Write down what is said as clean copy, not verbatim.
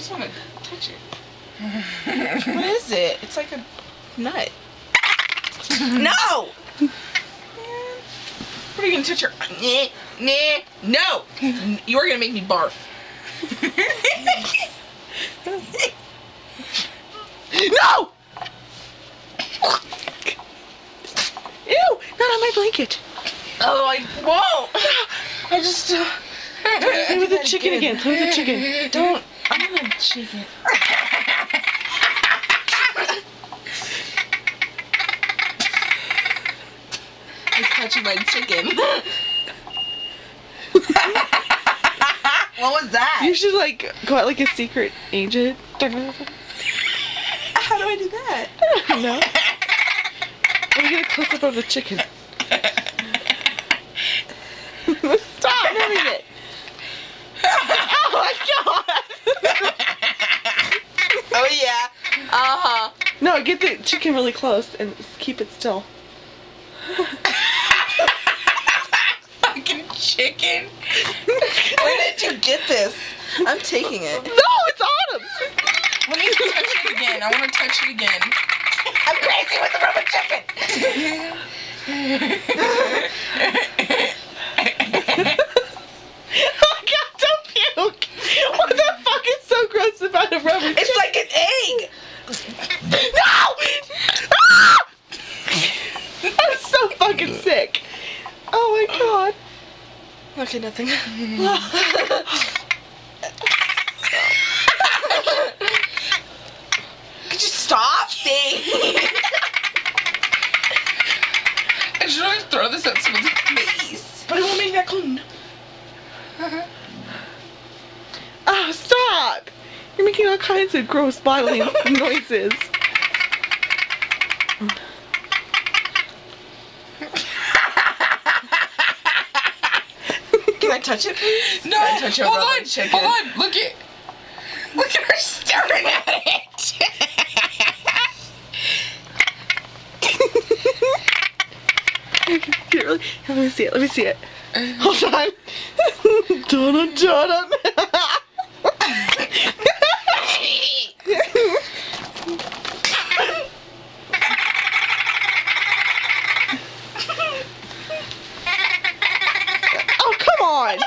just want to touch it. What is it? It's like a nut. No! What are you gonna touch your... No! You are gonna make me barf. No! Ew! Not on my blanket. Oh, I won't. I just... Play with the chicken again. Play with the chicken. Don't. I'm gonna shake it. He's touching my chicken. What was that? You should like go out like a secret agent. How do I do that? I don't know. Let me get a close up of the chicken. Stop moving it. Oh my god. Oh yeah. Uh-huh. No, get the chicken really close and keep it still. Fucking chicken. Where did you get this? I'm taking it. No, it's Autumn's. Let me touch it again. I want to touch it again. I'm crazy with the rubber chicken. Oh my god, don't puke. What the fuck is so gross about a rubber chicken? It's like an egg. No! Ah! I'm so fucking sick. Oh my god. Okay, nothing. Could you stop saying? I should always throw this at someone's face. But it won't make that clean. Oh, stop! You're making all kinds of gross bodily noises. Can I touch it, please? No, Can I touch your rubber chicken? Hold on, look at her staring at it. Get really, let me see it, let me see it. Hold on. Dun dun dun. Oh, come on.